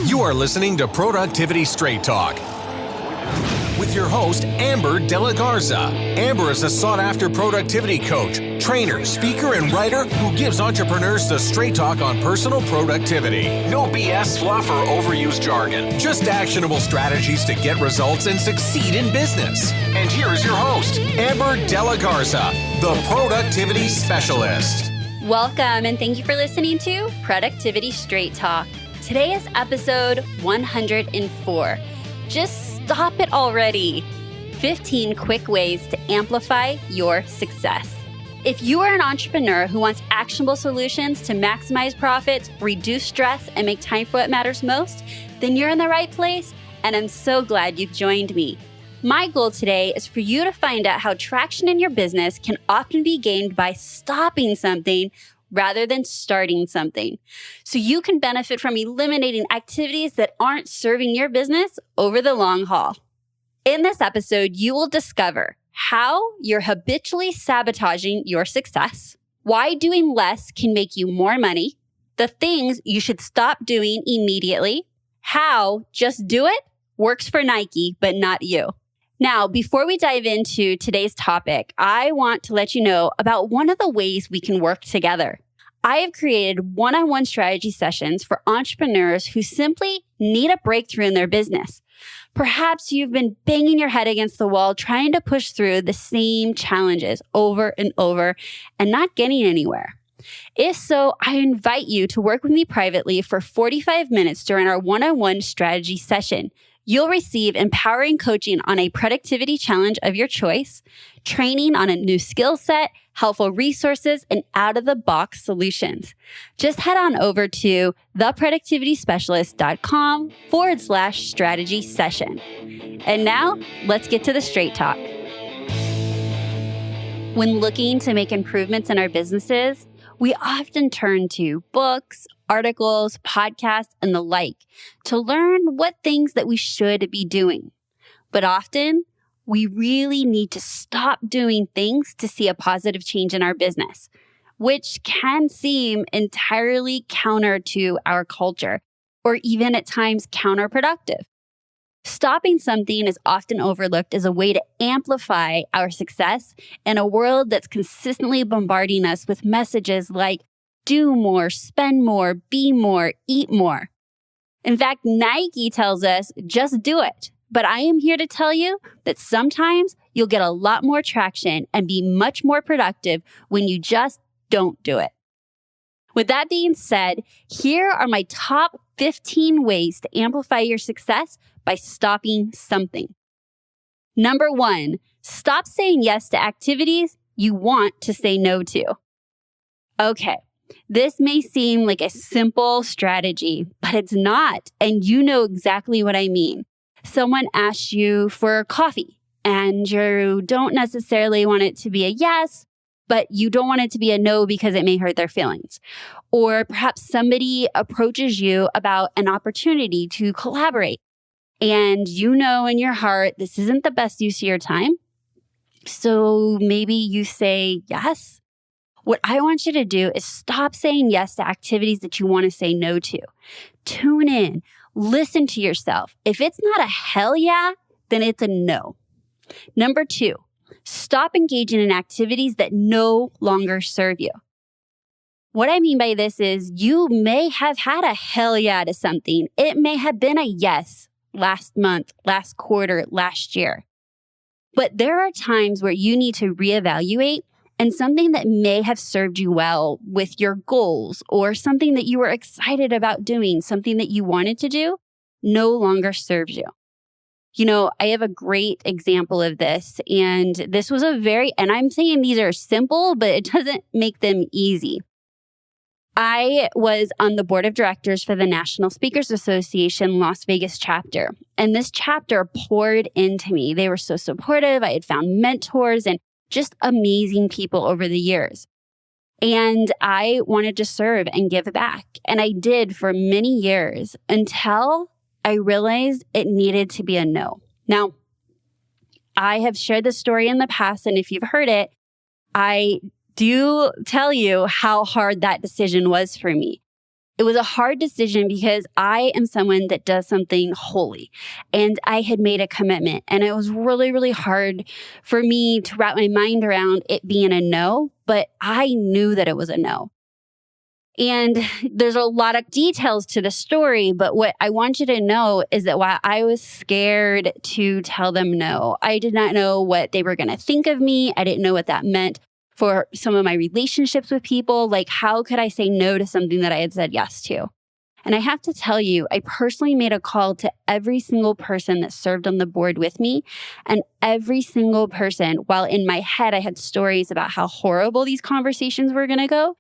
You are listening to Productivity Straight Talk with your host, Amber De La Garza. Amber is a sought-after productivity coach, trainer, speaker, and writer who gives entrepreneurs the straight talk on personal productivity. No BS, fluff, or overused jargon. Just actionable strategies to get results and succeed in business. And here is your host, Amber De La Garza, the Productivity Specialist. Welcome, and thank you for listening to Productivity Straight Talk. Today is episode 104. Just stop it already. 15 quick ways to amplify your success. If you are an entrepreneur who wants actionable solutions to maximize profits, reduce stress, and make time for what matters most, then you're in the right place, and I'm so glad you've joined me. My goal today is for you to find out how traction in your business can often be gained by stopping something rather than starting something, so you can benefit from eliminating activities that aren't serving your business over the long haul. In this episode, you will discover how you're habitually sabotaging your success, why doing less can make you more money, the things you should stop doing immediately, how just do it works for Nike, but not you. Now, before we dive into today's topic, I want to let you know about one of the ways we can work together. I have created one-on-one strategy sessions for entrepreneurs who simply need a breakthrough in their business. Perhaps you've been banging your head against the wall trying to push through the same challenges over and over and not getting anywhere. If so, I invite you to work with me privately for 45 minutes during our one-on-one strategy session. You'll receive empowering coaching on a productivity challenge of your choice, training on a new skill set, helpful resources, and out-of-the-box solutions. Just head on over to theproductivityspecialist.com/strategy session. And now, let's get to the straight talk. When looking to make improvements in our businesses, we often turn to books, articles, podcasts, and the like to learn what things that we should be doing. But often, we really need to stop doing things to see a positive change in our business, which can seem entirely counter to our culture, or even at times counterproductive. Stopping something is often overlooked as a way to amplify our success in a world that's consistently bombarding us with messages like do more, spend more, be more, eat more. In fact, Nike tells us just do it. But I am here to tell you that sometimes you'll get a lot more traction and be much more productive when you just don't do it. With that being said, here are my top 15 ways to amplify your success by stopping something. Number 1, stop saying yes to activities you want to say no to. Okay, this may seem like a simple strategy, but it's not, and you know exactly what I mean. Someone asks you for coffee, and you don't necessarily want it to be a yes, but you don't want it to be a no because it may hurt their feelings. Or perhaps somebody approaches you about an opportunity to collaborate, and you know in your heart this isn't the best use of your time. So maybe you say yes. What I want you to do is stop saying yes to activities that you want to say no to. Tune in, listen to yourself. If it's not a hell yeah, then it's a no. Number 2, stop engaging in activities that no longer serve you. What I mean by this is you may have had a hell yeah to something. It may have been a yes last month, last quarter, last year. But there are times where you need to reevaluate, and something that may have served you well with your goals or something that you were excited about doing, something that you wanted to do, no longer serves you. You know, I have a great example of this, and this was and I'm saying these are simple, but it doesn't make them easy. I was on the board of directors for the National Speakers Association Las Vegas chapter, and this chapter poured into me. They were so supportive. I had found mentors and just amazing people over the years. And I wanted to serve and give back. And I did for many years until I realized it needed to be a no. Now, I have shared this story in the past, and if you've heard it, I do tell you how hard that decision was for me. It was a hard decision because I am someone that does something wholly, and I had made a commitment, and it was really, really hard for me to wrap my mind around it being a no, but I knew that it was a no. And there's a lot of details to the story, but what I want you to know is that while I was scared to tell them no, I did not know what they were going to think of me. I didn't know what that meant for some of my relationships with people. Like, how could I say no to something that I had said yes to? And I have to tell you, I personally made a call to every single person that served on the board with me. And every single person, while in my head I had stories about how horrible these conversations were going to go,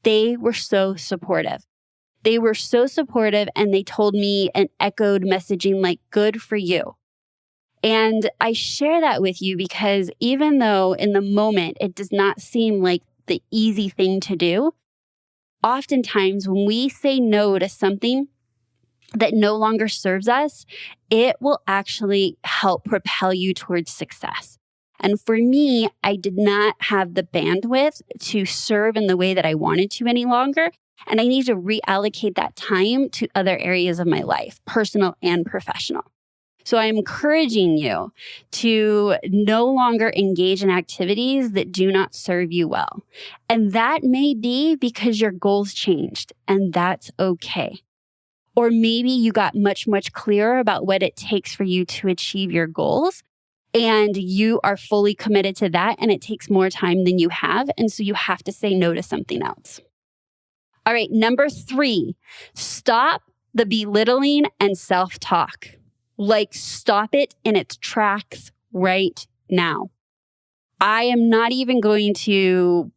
they were so supportive. They were so supportive, and they told me and echoed messaging like, good for you. And I share that with you because even though in the moment it does not seem like the easy thing to do, oftentimes when we say no to something that no longer serves us, it will actually help propel you towards success. And for me, I did not have the bandwidth to serve in the way that I wanted to any longer. And I need to reallocate that time to other areas of my life, personal and professional. So I'm encouraging you to no longer engage in activities that do not serve you well. And that may be because your goals changed, and that's okay. Or maybe you got much, much clearer about what it takes for you to achieve your goals, and you are fully committed to that, and it takes more time than you have. And so you have to say no to something else. All right, number 3, stop the belittling and self-talk. Like, stop it in its tracks right now. I am not even going to,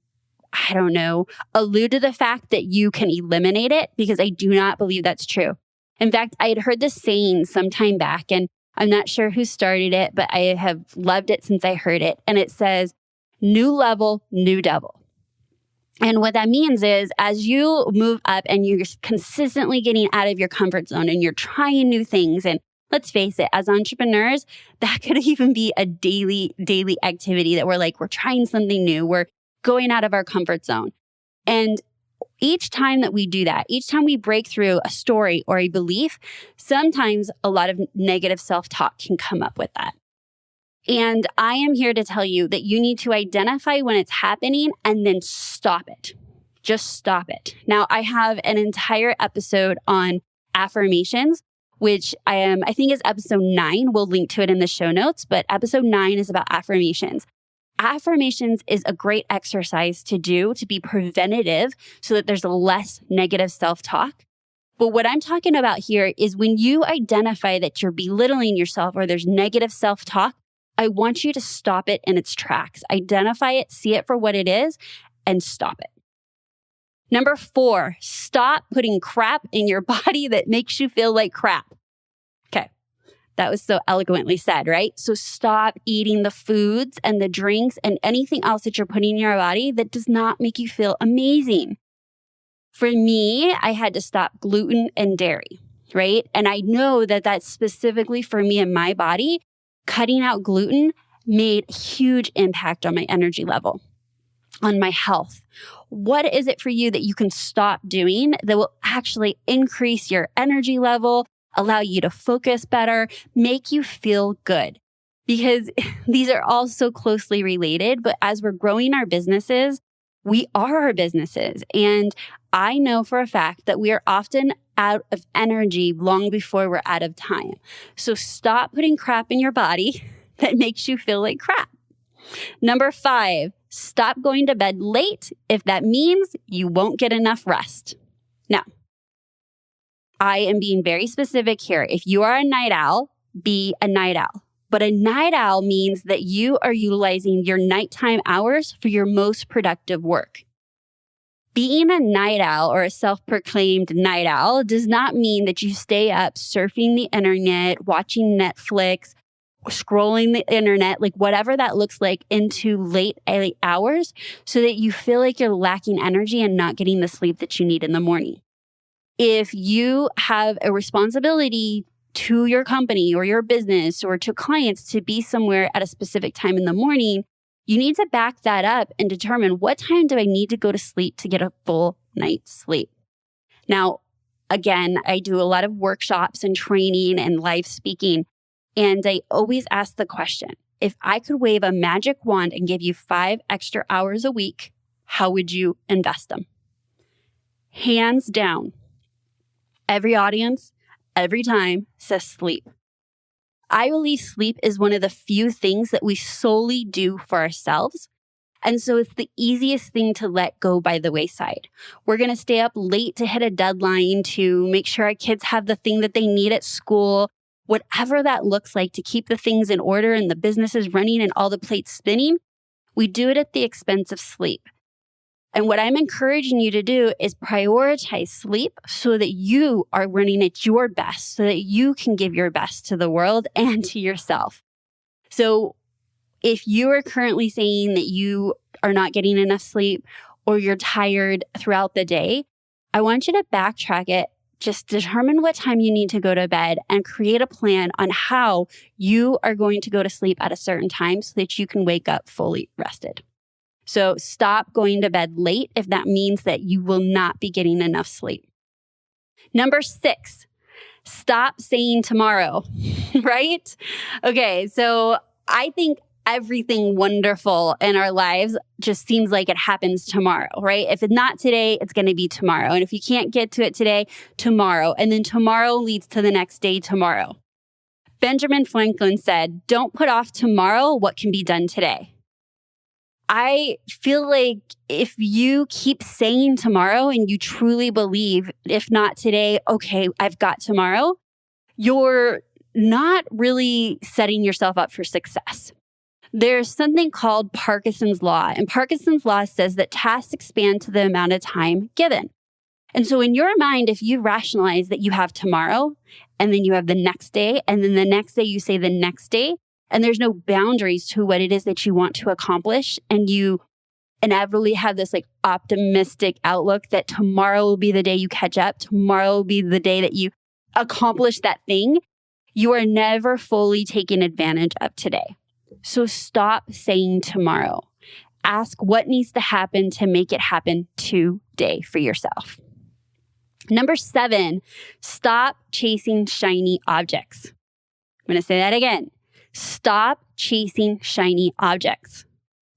allude to the fact that you can eliminate it, because I do not believe that's true. In fact, I had heard this saying some time back, and I'm not sure who started it, but I have loved it since I heard it. And it says, new level, new devil. And what that means is, as you move up and you're consistently getting out of your comfort zone and you're trying new things, and let's face it, as entrepreneurs, that could even be a daily activity that we're trying something new. We're going out of our comfort zone. And each time that we do that, each time we break through a story or a belief, sometimes a lot of negative self-talk can come up with that. And I am here to tell you that you need to identify when it's happening and then stop it. Just stop it. Now, I have an entire episode on affirmations, which I think is episode 9. We'll link to it in the show notes, but episode 9 is about affirmations. Affirmations is a great exercise to do to be preventative so that there's less negative self-talk. But what I'm talking about here is when you identify that you're belittling yourself or there's negative self-talk, I want you to stop it in its tracks. Identify it, see it for what it is, and stop it. Number 4, stop putting crap in your body that makes you feel like crap. Okay. That was so eloquently said, right? So stop eating the foods and the drinks and anything else that you're putting in your body that does not make you feel amazing. For me, I had to stop gluten and dairy, right? And I know that that's specifically for me and my body. Cutting out gluten made a huge impact on my energy level, on my health. What is it for you that you can stop doing that will actually increase your energy level, allow you to focus better, make you feel good? Because these are all so closely related, but as we're growing our businesses, we are our businesses. And I know for a fact that we are often out of energy long before we're out of time. So stop putting crap in your body that makes you feel like crap. Number 5, stop going to bed late if that means you won't get enough rest. Now, I am being very specific here. If you are a night owl, be a night owl. But a night owl means that you are utilizing your nighttime hours for your most productive work. Being a night owl or a self-proclaimed night owl does not mean that you stay up surfing the internet, watching Netflix, scrolling the internet, like whatever that looks like, into late hours so that you feel like you're lacking energy and not getting the sleep that you need in the morning. If you have a responsibility to your company or your business or to clients to be somewhere at a specific time in the morning, you need to back that up and determine what time do I need to go to sleep to get a full night's sleep. Now, again, I do a lot of workshops and training and live speaking, and I always ask the question, if I could wave a magic wand and give you 5 extra hours a week, how would you invest them? Hands down, every audience, every time says sleep. I believe sleep is one of the few things that we solely do for ourselves. And so it's the easiest thing to let go by the wayside. We're going to stay up late to hit a deadline to make sure our kids have the thing that they need at school, whatever that looks like to keep the things in order and the businesses running and all the plates spinning. We do it at the expense of sleep. And what I'm encouraging you to do is prioritize sleep so that you are running at your best, so that you can give your best to the world and to yourself. So if you are currently saying that you are not getting enough sleep or you're tired throughout the day, I want you to backtrack it. Just determine what time you need to go to bed and create a plan on how you are going to go to sleep at a certain time so that you can wake up fully rested. So stop going to bed late if that means that you will not be getting enough sleep. Number 6, stop saying tomorrow, right? Okay, so I think everything wonderful in our lives just seems like it happens tomorrow, right? If it's not today, it's going to be tomorrow. And if you can't get to it today, tomorrow. And then tomorrow leads to the next day tomorrow. Benjamin Franklin said, "Don't put off tomorrow what can be done today." I feel like if you keep saying tomorrow and you truly believe, if not today, okay, I've got tomorrow, you're not really setting yourself up for success. There's something called Parkinson's Law, and Parkinson's Law says that tasks expand to the amount of time given. And so in your mind, if you rationalize that you have tomorrow, and then you have the next day, and then the next day you say the next day, and there's no boundaries to what it is that you want to accomplish, and you inevitably have this like optimistic outlook that tomorrow will be the day you catch up, tomorrow will be the day that you accomplish that thing, you are never fully taking advantage of today. So stop saying tomorrow. Ask what needs to happen to make it happen today for yourself. Number 7, stop chasing shiny objects. I'm going to say that again. Stop chasing shiny objects.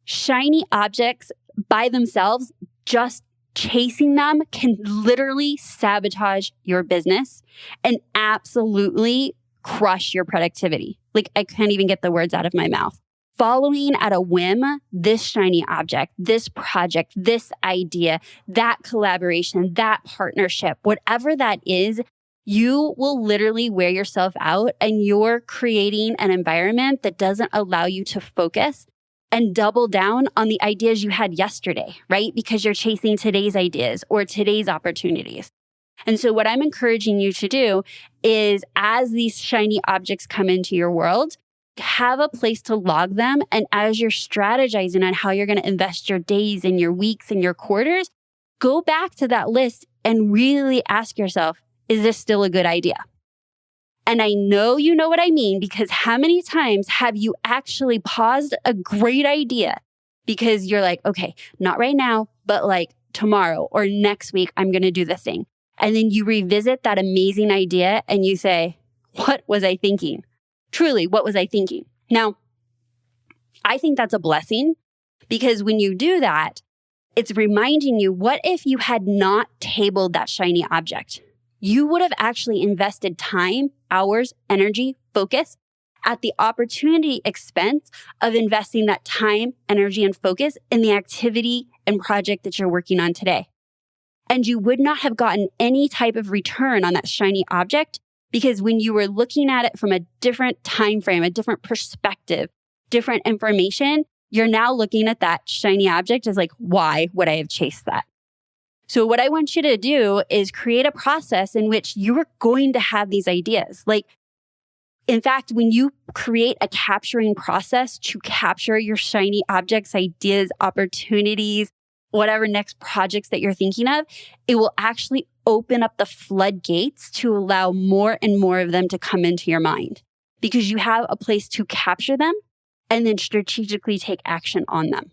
Shiny objects by themselves, just chasing them can literally sabotage your business and absolutely crush your productivity. Like, I can't even get the words out of my mouth. Following at a whim, this shiny object, this project, this idea, that collaboration, that partnership, whatever that is, you will literally wear yourself out, and you're creating an environment that doesn't allow you to focus and double down on the ideas you had yesterday, right? Because you're chasing today's ideas or today's opportunities. And so what I'm encouraging you to do is, as these shiny objects come into your world, have a place to log them. And as you're strategizing on how you're going to invest your days and your weeks and your quarters, go back to that list and really ask yourself, is this still a good idea? And I know you know what I mean, because how many times have you actually paused a great idea because you're like, okay, not right now, but like tomorrow or next week, I'm going to do this thing. And then you revisit that amazing idea and you say, what was I thinking? Truly, what was I thinking? Now, I think that's a blessing, because when you do that, it's reminding you, what if you had not tabled that shiny object? You would have actually invested time, hours, energy, focus at the opportunity expense of investing that time, energy, and focus in the activity and project that you're working on today. And you would not have gotten any type of return on that shiny object, because when you were looking at it from a different time frame, a different perspective, different information, you're now looking at that shiny object as like, why would I have chased that? So what I want you to do is create a process in which you're going to have these ideas. Like, in fact, when you create a capturing process to capture your shiny objects, ideas, opportunities, whatever next projects that you're thinking of, it will actually open up the floodgates to allow more and more of them to come into your mind, because you have a place to capture them and then strategically take action on them.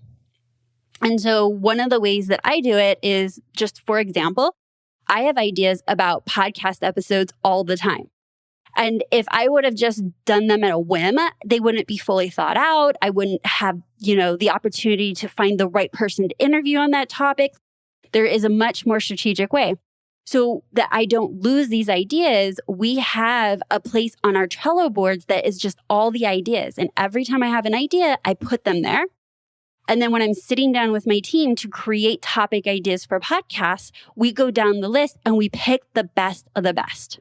And so one of the ways that I do it is, just for example, I have ideas about podcast episodes all the time. And if I would have just done them at a whim, they wouldn't be fully thought out. I wouldn't have, the opportunity to find the right person to interview on that topic. There is a much more strategic way. So that I don't lose these ideas, we have a place on our Trello boards that is just all the ideas. And every time I have an idea, I put them there. And then when I'm sitting down with my team to create topic ideas for podcasts, we go down the list and we pick the best of the best.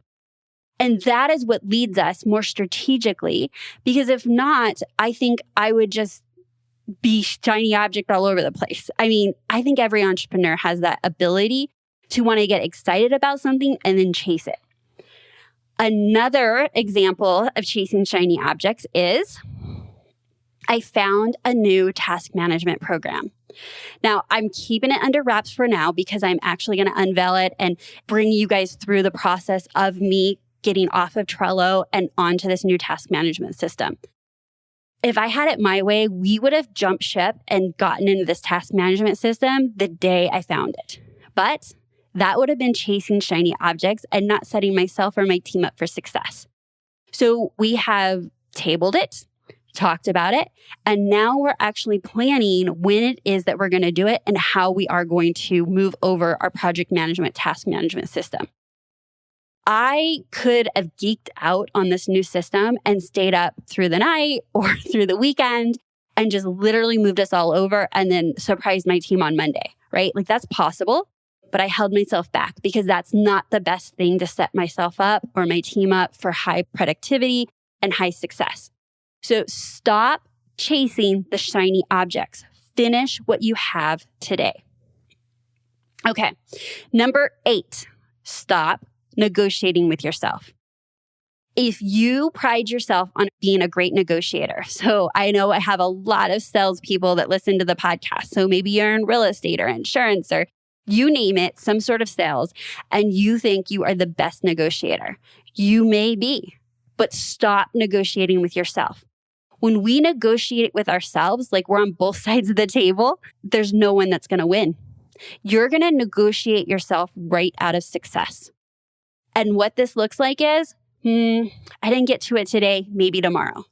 And that is what leads us more strategically, because if not, I think I would just be shiny object all over the place. I mean, I think every entrepreneur has that ability to want to get excited about something and then chase it. Another example of chasing shiny objects is I found a new task management program. Now, I'm keeping it under wraps for now because I'm actually going to unveil it and bring you guys through the process of me getting off of Trello and onto this new task management system. If I had it my way, we would have jumped ship and gotten into this task management system the day I found it. But that would have been chasing shiny objects and not setting myself or my team up for success. So we have tabled it, talked about it, and now we're actually planning when it is that we're going to do it and how we are going to move over our project management, task management system. I could have geeked out on this new system and stayed up through the night or through the weekend and just literally moved us all over and then surprised my team on Monday, right? Like that's possible, but I held myself back because that's not the best thing to set myself up or my team up for high productivity and high success. So stop chasing the shiny objects. Finish what you have today. Okay. Number 8, stop negotiating with yourself. If you pride yourself on being a great negotiator, so I know I have a lot of salespeople that listen to the podcast. So maybe you're in real estate or insurance or you name it, some sort of sales, and you think you are the best negotiator. You may be, but stop negotiating with yourself. When we negotiate with ourselves, like we're on both sides of the table, there's no one that's going to win. You're going to negotiate yourself right out of success. And what this looks like is, I didn't get to it today, maybe tomorrow.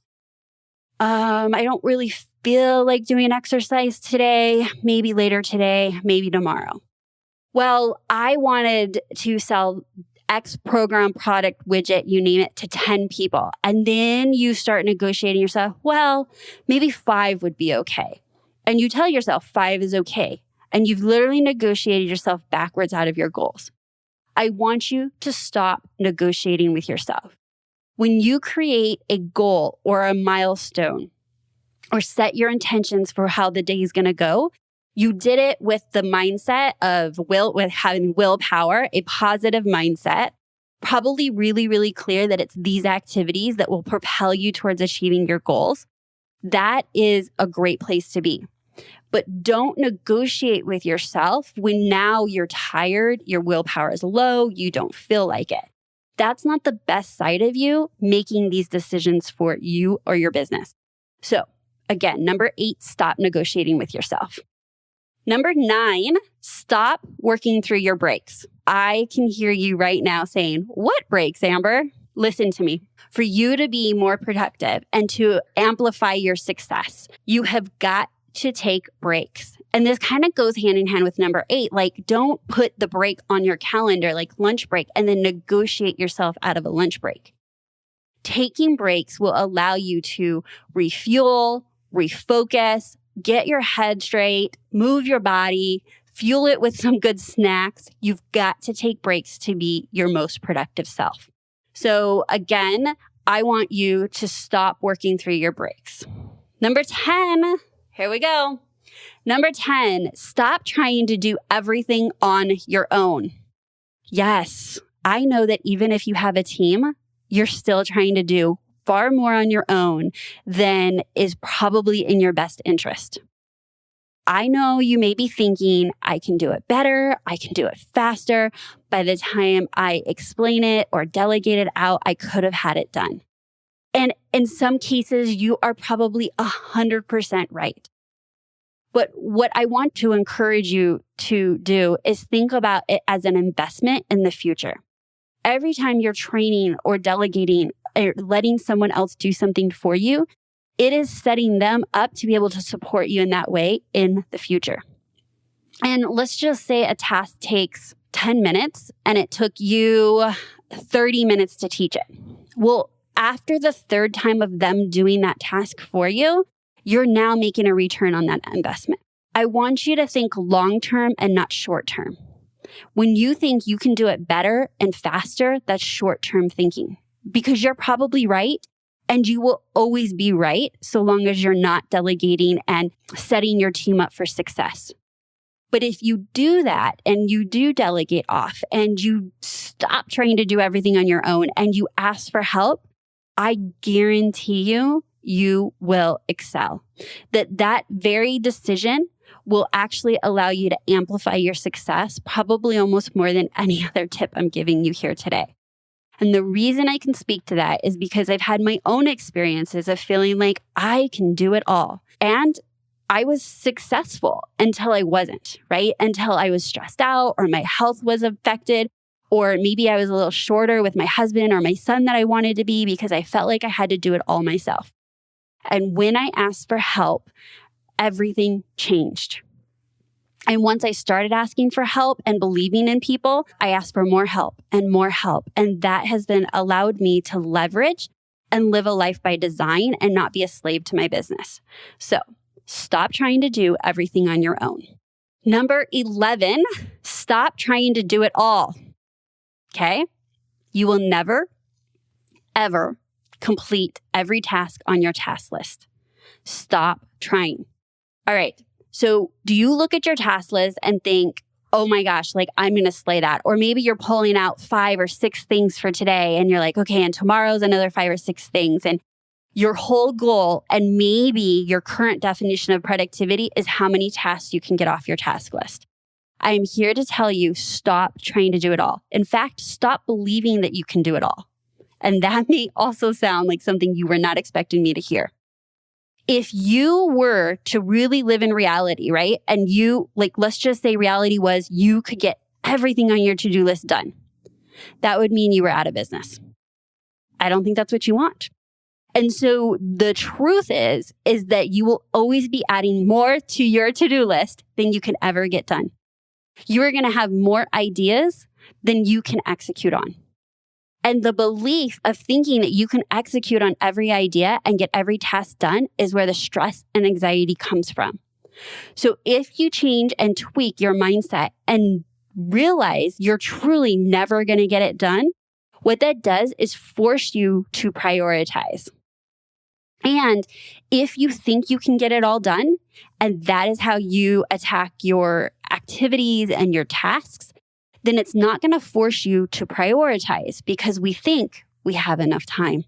I don't really feel like doing exercise today, maybe later today, maybe tomorrow. Well, I wanted to sell X program, product, widget, you name it, to 10 people. And then you start negotiating yourself, well, maybe 5 would be okay. And you tell yourself 5 is okay. And you've literally negotiated yourself backwards out of your goals. I want you to stop negotiating with yourself. When you create a goal or a milestone or set your intentions for how the day is going to go, you did it with the mindset of with having willpower, a positive mindset, probably really, really clear that it's these activities that will propel you towards achieving your goals. That is a great place to be. But don't negotiate with yourself when now you're tired, your willpower is low, you don't feel like it. That's not the best side of you making these decisions for you or your business. So again, number 8, stop negotiating with yourself. Number 9, stop working through your breaks. I can hear you right now saying, what breaks, Amber? Listen to me. For you to be more productive and to amplify your success, you have got to take breaks. And this kind of goes hand in hand with number 8. Like, don't put the break on your calendar, like lunch break, and then negotiate yourself out of a lunch break. Taking breaks will allow you to refuel, refocus, get your head straight, move your body, fuel it with some good snacks. You've got to take breaks to be your most productive self. So again, I want you to stop working through your breaks. Number 10, here we go. Number 10, stop trying to do everything on your own. Yes, I know that even if you have a team, you're still trying to do far more on your own than is probably in your best interest. I know you may be thinking, I can do it better, I can do it faster. By the time I explain it or delegate it out, I could have had it done. And in some cases, you are probably 100% right. But what I want to encourage you to do is think about it as an investment in the future. Every time you're training or delegating or letting someone else do something for you, it is setting them up to be able to support you in that way in the future. And let's just say a task takes 10 minutes and it took you 30 minutes to teach it. Well, after the third time of them doing that task for you, you're now making a return on that investment. I want you to think long-term and not short-term. When you think you can do it better and faster, that's short-term thinking because you're probably right and you will always be right so long as you're not delegating and setting your team up for success. But if you do that and you do delegate off and you stop trying to do everything on your own and you ask for help, I guarantee you, you will excel. That very decision will actually allow you to amplify your success, probably almost more than any other tip I'm giving you here today. And the reason I can speak to that is because I've had my own experiences of feeling like I can do it all. And I was successful until I wasn't, right? Until I was stressed out or my health was affected, or maybe I was a little shorter with my husband or my son that I wanted to be because I felt like I had to do it all myself. And when I asked for help, everything changed. And once I started asking for help and believing in people, I asked for more help and more help. And that has been allowed me to leverage and live a life by design and not be a slave to my business. So stop trying to do everything on your own. Number 11, stop trying to do it all. Okay? You will never, ever complete every task on your task list. Stop trying. All right. So do you look at your task list and think, oh my gosh, like I'm going to slay that? Or maybe you're pulling out 5 or 6 things for today and you're like, okay, and tomorrow's another 5 or 6 things. And your whole goal and maybe your current definition of productivity is how many tasks you can get off your task list. I am here to tell you, stop trying to do it all. In fact, stop believing that you can do it all. And that may also sound like something you were not expecting me to hear. If you were to really live in reality, right? And you, let's just say reality was you could get everything on your to-do list done. That would mean you were out of business. I don't think that's what you want. And so the truth is that you will always be adding more to your to-do list than you can ever get done. You are going to have more ideas than you can execute on. And the belief of thinking that you can execute on every idea and get every task done is where the stress and anxiety comes from. So if you change and tweak your mindset and realize you're truly never going to get it done, what that does is force you to prioritize. And if you think you can get it all done, and that is how you attack your activities and your tasks, then it's not going to force you to prioritize because we think we have enough time.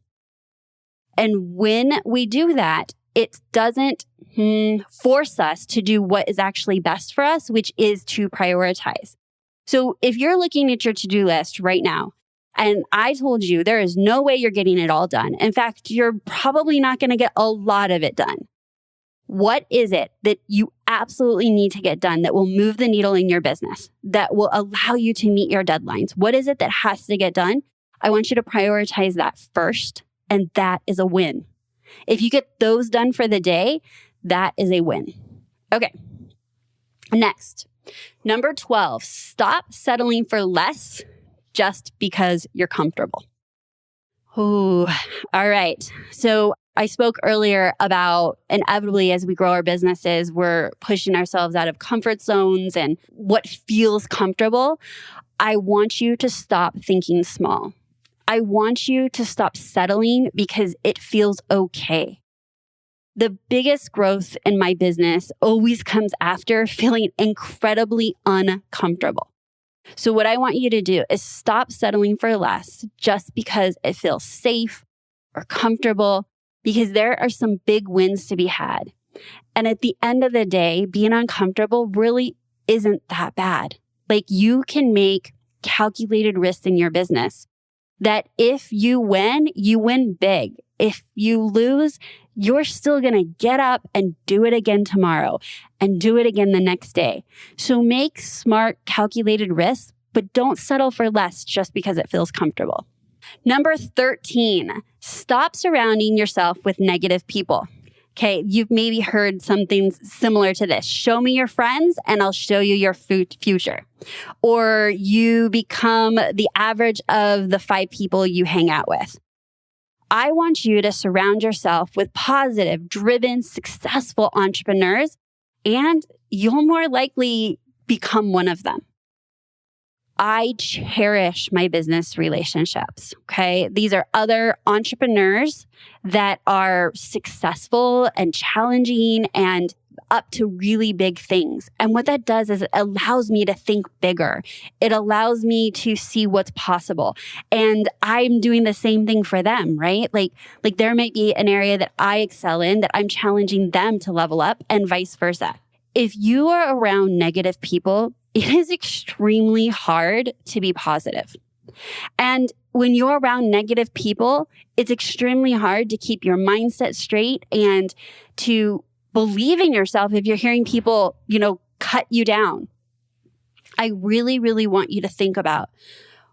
And when we do that, it doesn't force us to do what is actually best for us, which is to prioritize. So if you're looking at your to-do list right now, and I told you there is no way you're getting it all done. In fact, you're probably not going to get a lot of it done. What is it that you absolutely need to get done that will move the needle in your business, that will allow you to meet your deadlines? What is it that has to get done? I want you to prioritize that first, and that is a win. If you get those done for the day, that is a win. Okay. Next, number 12, stop settling for less just because you're comfortable. Ooh, all right. So I spoke earlier about inevitably as we grow our businesses, we're pushing ourselves out of comfort zones and what feels comfortable. I want you to stop thinking small. I want you to stop settling because it feels okay. The biggest growth in my business always comes after feeling incredibly uncomfortable. So what I want you to do is stop settling for less just because it feels safe or comfortable, because there are some big wins to be had. And at the end of the day, being uncomfortable really isn't that bad. Like you can make calculated risks in your business that if you win big. if you lose, you're still going to get up and do it again tomorrow and do it again the next day. So make smart, calculated risks, but don't settle for less just because it feels comfortable. Number 13, stop surrounding yourself with negative people. Okay, you've maybe heard something similar to this. Show me your friends and I'll show you your future. Or you become the average of the 5 people you hang out with. I want you to surround yourself with positive, driven, successful entrepreneurs, and you'll more likely become one of them. I cherish my business relationships, okay? These are other entrepreneurs that are successful and challenging and up to really big things. And what that does is it allows me to think bigger. It allows me to see what's possible. And I'm doing the same thing for them, right? Like there might be an area that I excel in that I'm challenging them to level up and vice versa. If you are around negative people, it is extremely hard to be positive. And when you're around negative people, it's extremely hard to keep your mindset straight and to believe in yourself if you're hearing people, cut you down. I really, really want you to think about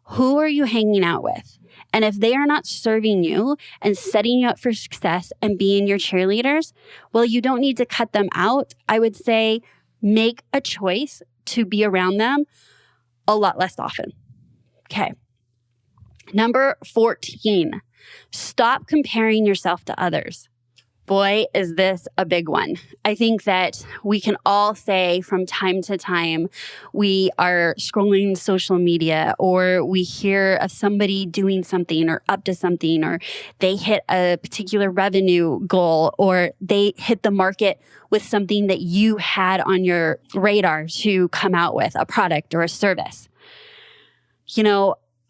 who are you hanging out with? And if they are not serving you and setting you up for success and being your cheerleaders, well, you don't need to cut them out. I would say make a choice to be around them a lot less often. Okay. Number 14, stop comparing yourself to others. Boy, is this a big one. I think that we can all say from time to time, we are scrolling social media or we hear of somebody doing something or up to something, or they hit a particular revenue goal, or they hit the market with something that you had on your radar to come out with, a product or a service.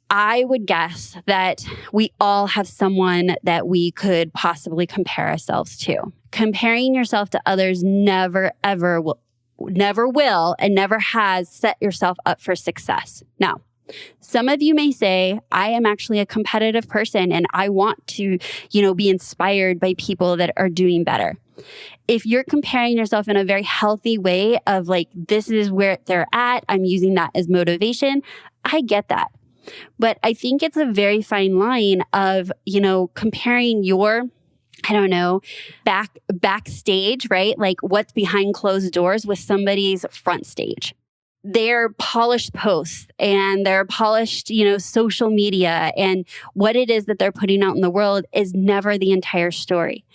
I would guess that we all have someone that we could possibly compare ourselves to. Comparing yourself to others never will, and never has set yourself up for success. Now, some of you may say, I am actually a competitive person and I want to, be inspired by people that are doing better. If you're comparing yourself in a very healthy way of this is where they're at, I'm using that as motivation, I get that. But I think it's a very fine line of, comparing your, backstage, right? Like what's behind closed doors with somebody's front stage. Their polished posts and their polished, social media and what it is that they're putting out in the world is never the entire story.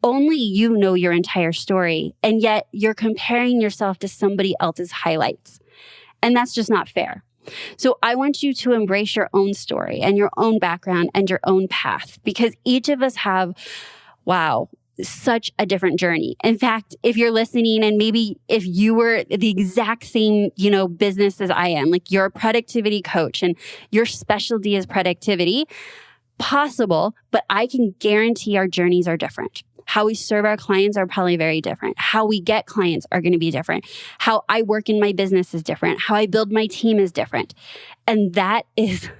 Only you know your entire story. And yet you're comparing yourself to somebody else's highlights. And that's just not fair. So I want you to embrace your own story and your own background and your own path, because each of us have, such a different journey. In fact, if you're listening and maybe if you were the exact same, business as I am, like you're a productivity coach and your specialty is productivity, possible, but I can guarantee our journeys are different. How we serve our clients are probably very different. How we get clients are going to be different. How I work in my business is different. How I build my team is different. And that is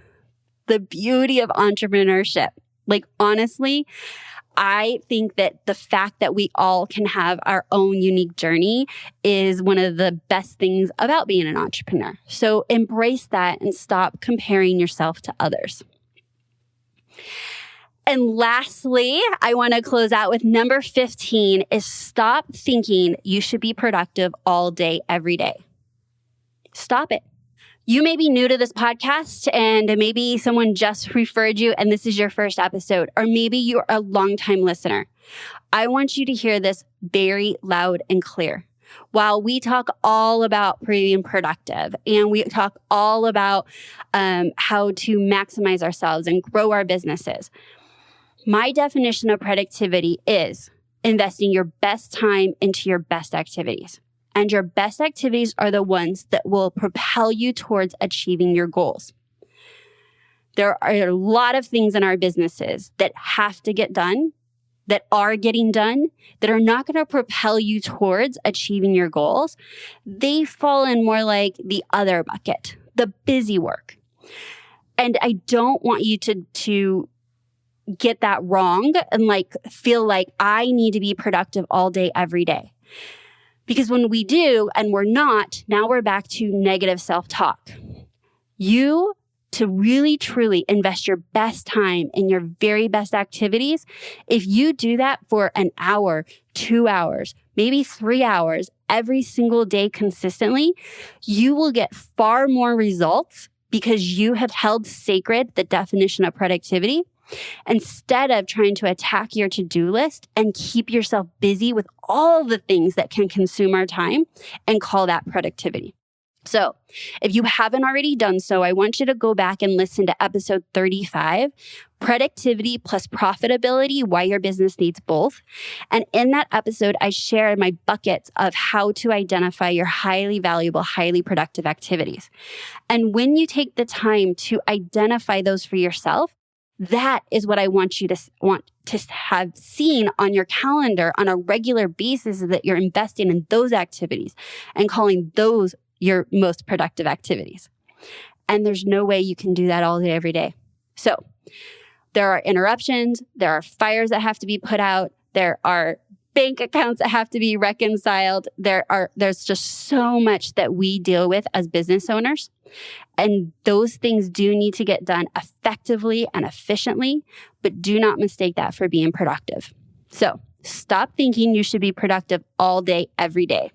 the beauty of entrepreneurship. Honestly, I think that the fact that we all can have our own unique journey is one of the best things about being an entrepreneur. So embrace that and stop comparing yourself to others. And lastly, I want to close out with number 15 is stop thinking you should be productive all day, every day. Stop it. You may be new to this podcast and maybe someone just referred you and this is your first episode, or maybe you're a longtime listener. I want you to hear this very loud and clear. While we talk all about being productive and we talk all about how to maximize ourselves and grow our businesses, my definition of productivity is investing your best time into your best activities. And your best activities are the ones that will propel you towards achieving your goals. There are a lot of things in our businesses that have to get done, that are getting done, that are not going to propel you towards achieving your goals. They fall in more like the other bucket, the busy work. And I don't want you to get that wrong and feel like I need to be productive all day, every day. Because when we do and we're not, now we're back to negative self-talk. You, to really, truly invest your best time in your very best activities, if you do that for an hour, 2 hours, maybe 3 hours every single day consistently, you will get far more results because you have held sacred the definition of productivity instead of trying to attack your to-do list and keep yourself busy with all the things that can consume our time and call that productivity. So if you haven't already done so, I want you to go back and listen to episode 35, Productivity plus Profitability, Why Your Business Needs Both. And in that episode, I share my buckets of how to identify your highly valuable, highly productive activities. And when you take the time to identify those for yourself, that is what I want you to have seen on your calendar on a regular basis, is that you're investing in those activities and calling those your most productive activities. And there's no way you can do that all day, every day. So there are interruptions, there are fires that have to be put out, there are bank accounts that have to be reconciled. There's just so much that we deal with as business owners. And those things do need to get done effectively and efficiently, but do not mistake that for being productive. So stop thinking you should be productive all day, every day.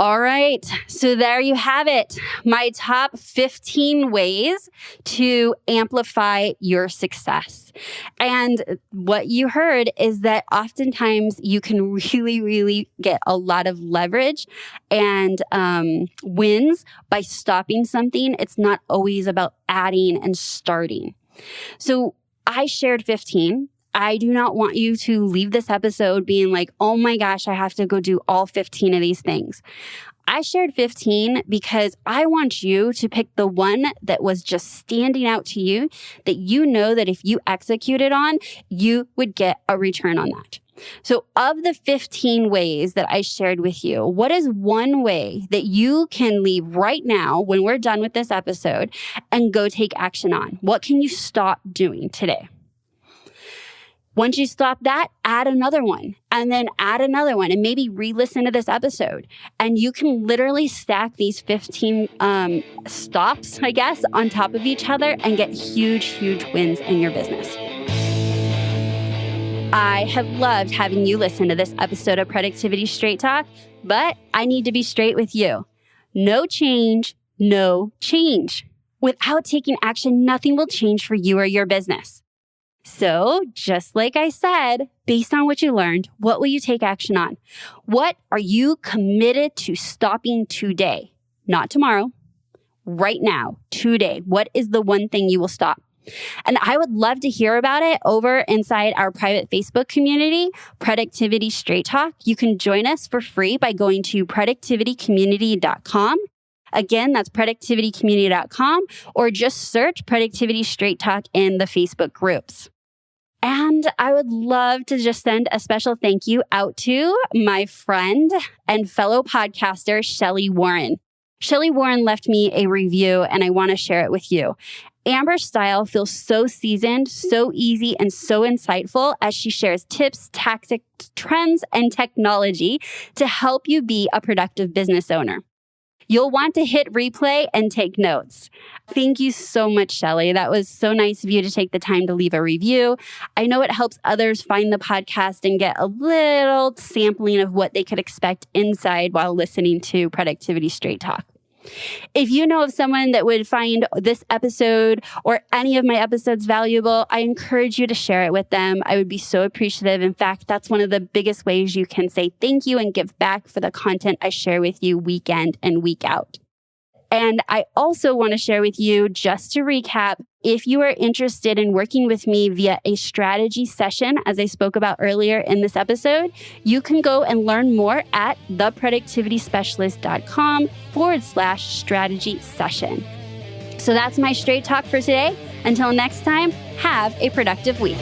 All right, so there you have it. My top 15 ways to amplify your success. And what you heard is that oftentimes you can really, really get a lot of leverage and wins by stopping something. It's not always about adding and starting. So I shared 15. I do not want you to leave this episode being like, oh my gosh, I have to go do all 15 of these things. I shared 15 because I want you to pick the one that was just standing out to you, that you know that if you executed on, you would get a return on that. So of the 15 ways that I shared with you, what is one way that you can leave right now when we're done with this episode and go take action on? What can you stop doing today? Once you stop that, add another one and then add another one and maybe re-listen to this episode. And you can literally stack these 15 stops, I guess, on top of each other and get huge, huge wins in your business. I have loved having you listen to this episode of Productivity Straight Talk, but I need to be straight with you. No change, no change. Without taking action, nothing will change for you or your business. So just like I said, based on what you learned, what will you take action on? What are you committed to stopping today? Not tomorrow, right now, today. What is the one thing you will stop? And I would love to hear about it over inside our private Facebook community, Productivity Straight Talk. You can join us for free by going to productivitycommunity.com. Again, that's productivitycommunity.com, or just search Productivity Straight Talk in the Facebook groups. And I would love to just send a special thank you out to my friend and fellow podcaster, Shelly Warren. Shelly Warren left me a review and I want to share it with you. Amber's style feels so seasoned, so easy, and so insightful as she shares tips, tactics, trends, and technology to help you be a productive business owner. You'll want to hit replay and take notes. Thank you so much, Shelly. That was so nice of you to take the time to leave a review. I know it helps others find the podcast and get a little sampling of what they could expect inside while listening to Productivity Straight Talk. If you know of someone that would find this episode or any of my episodes valuable, I encourage you to share it with them. I would be so appreciative. In fact, that's one of the biggest ways you can say thank you and give back for the content I share with you week in and week out. And I also want to share with you, just to recap, if you are interested in working with me via a strategy session, as I spoke about earlier in this episode, you can go and learn more at theproductivityspecialist.com/strategy session. So that's my straight talk for today. Until next time, have a productive week.